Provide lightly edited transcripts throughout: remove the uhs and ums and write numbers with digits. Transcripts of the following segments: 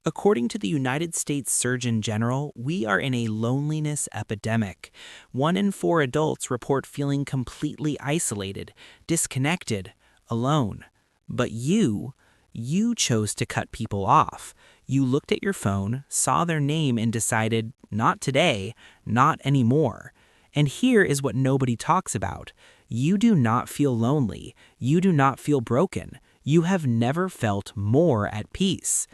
According to the United States Surgeon General, we are in a loneliness epidemic. 1 in 4 adults report feeling completely isolated, disconnected, alone. But you chose to cut people off. You looked at your phone, saw their name, and decided, not today, not anymore. And here is what nobody talks about. You do not feel lonely. You do not feel broken. You have never felt more at peace.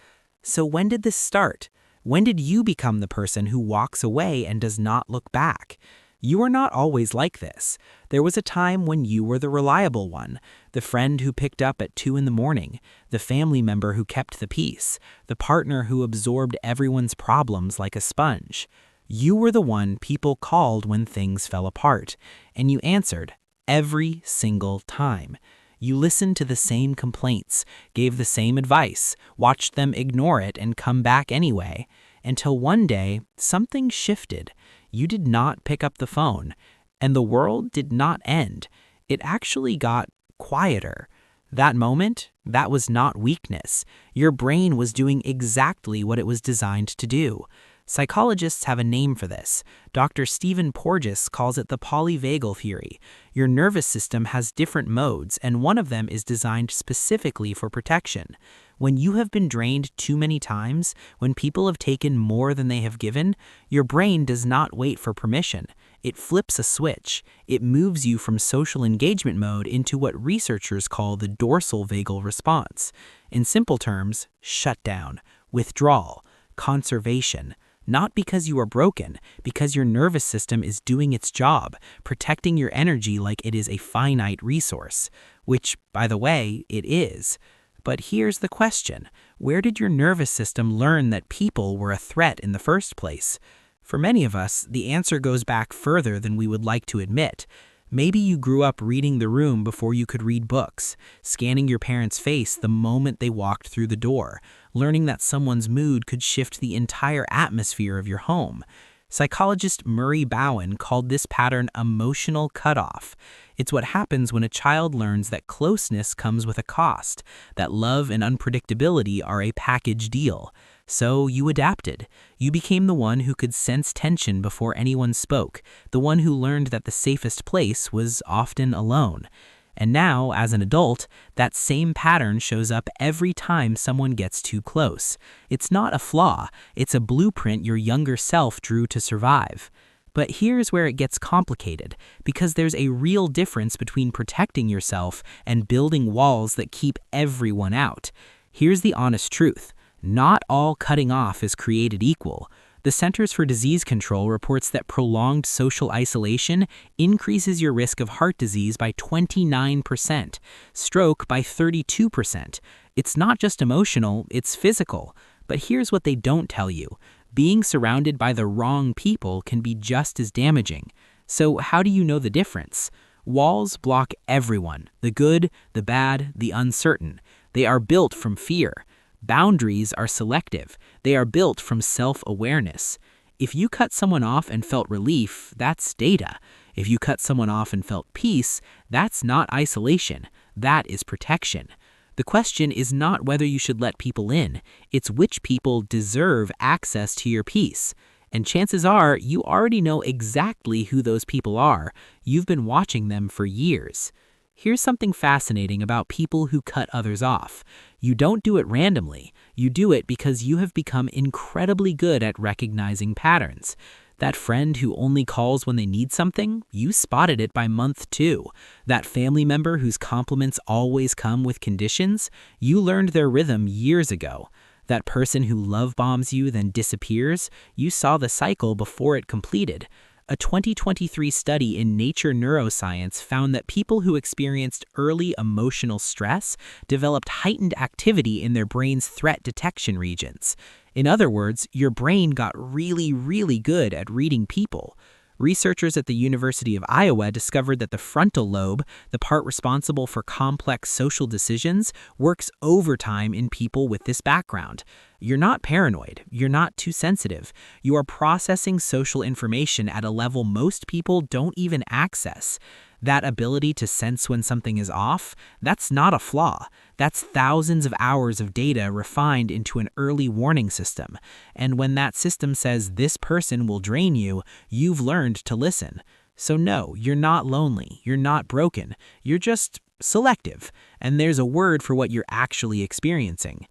So when did this start? When did you become the person who walks away and does not look back? You are not always like this. There was a time when you were the reliable one, the friend who picked up at 2 in the morning, the family member who kept the peace, the partner who absorbed everyone's problems like a sponge. You were the one people called when things fell apart, and you answered every single time. You listened to the same complaints, gave the same advice, watched them ignore it and come back anyway, until one day something shifted. You did not pick up the phone, and the world did not end. It actually got quieter. That moment, that was not weakness. Your brain was doing exactly what it was designed to do. Psychologists have a name for this. Dr. Stephen Porges calls it the polyvagal theory. Your nervous system has different modes, and one of them is designed specifically for protection. When you have been drained too many times, when people have taken more than they have given, your brain does not wait for permission. It flips a switch. It moves you from social engagement mode into what researchers call the dorsal vagal response. In simple terms, shutdown, withdrawal, conservation. Not because you are broken, because your nervous system is doing its job, protecting your energy like it is a finite resource, which, by the way, it is. But here's the question. Where did your nervous system learn that people were a threat in the first place? For many of us, the answer goes back further than we would like to admit. Maybe you grew up reading The Room before you could read books, scanning your parents' face the moment they walked through the door, learning that someone's mood could shift the entire atmosphere of your home. Psychologist Murray Bowen called this pattern emotional cutoff. It's what happens when a child learns that closeness comes with a cost, that love and unpredictability are a package deal. So you adapted. You became the one who could sense tension before anyone spoke, the one who learned that the safest place was often alone. And now, as an adult, that same pattern shows up every time someone gets too close. It's not a flaw, it's a blueprint your younger self drew to survive. But here's where it gets complicated, because there's a real difference between protecting yourself and building walls that keep everyone out. Here's the honest truth. Not all cutting off is created equal. The Centers for Disease Control reports that prolonged social isolation increases your risk of heart disease by 29%, stroke by 32%. It's not just emotional, it's physical. But here's what they don't tell you. Being surrounded by the wrong people can be just as damaging. So how do you know the difference? Walls block everyone, the good, the bad, the uncertain. They are built from fear. Boundaries are selective. They are built from self-awareness. If you cut someone off and felt relief, that's data. If you cut someone off and felt peace, that's not isolation. That is protection. The question is not whether you should let people in. It's which people deserve access to your peace. And chances are you already know exactly who those people are. You've been watching them for years. Here's something fascinating about people who cut others off. You don't do it randomly. You do it because you have become incredibly good at recognizing patterns. That friend who only calls when they need something, you spotted it by month 2. That family member whose compliments always come with conditions, you learned their rhythm years ago. That person who love bombs you then disappears, you saw the cycle before it completed. A 2023 study in Nature Neuroscience found that people who experienced early emotional stress developed heightened activity in their brain's threat detection regions. In other words, your brain got really, really good at reading people. Researchers at the University of Iowa discovered that the frontal lobe, the part responsible for complex social decisions, works overtime in people with this background. You're not paranoid. You're not too sensitive. You are processing social information at a level most people don't even access. That ability to sense when something is off, that's not a flaw. That's thousands of hours of data refined into an early warning system. And when that system says this person will drain you, you've learned to listen. So no, you're not lonely, you're not broken, you're just selective, and there's a word for what you're actually experiencing.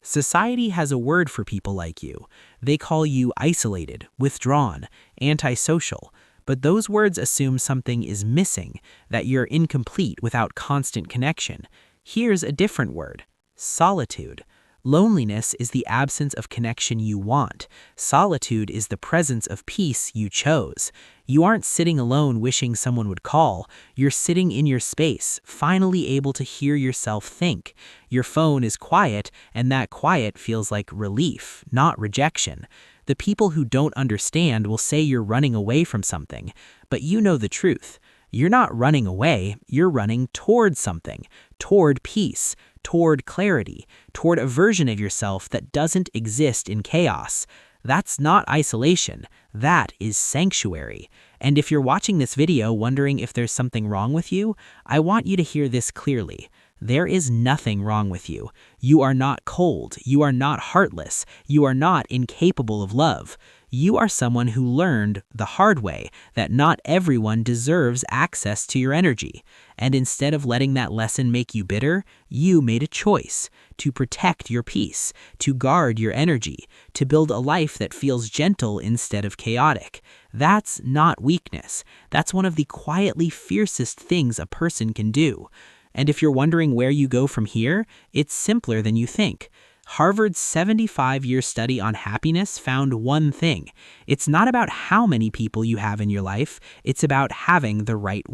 Society has a word for people like you. They call you isolated, withdrawn, antisocial, but those words assume something is missing, that you're incomplete without constant connection. Here's a different word: solitude. Loneliness is the absence of connection you want. Solitude is the presence of peace you chose. You aren't sitting alone wishing someone would call. You're sitting in your space, finally able to hear yourself think. Your phone is quiet, and that quiet feels like relief, not rejection. The people who don't understand will say you're running away from something, but you know the truth. You're not running away, you're running toward something, toward peace, toward clarity, toward a version of yourself that doesn't exist in chaos. That's not isolation, that is sanctuary. And if you're watching this video wondering if there's something wrong with you, I want you to hear this clearly. There is nothing wrong with you. You are not cold, you are not heartless, you are not incapable of love. You are someone who learned the hard way that not everyone deserves access to your energy. And instead of letting that lesson make you bitter, you made a choice to protect your peace, to guard your energy, to build a life that feels gentle instead of chaotic. That's not weakness. That's one of the quietly fiercest things a person can do. And if you're wondering where you go from here, it's simpler than you think. Harvard's 75-year study on happiness found one thing. It's not about how many people you have in your life, it's about having the right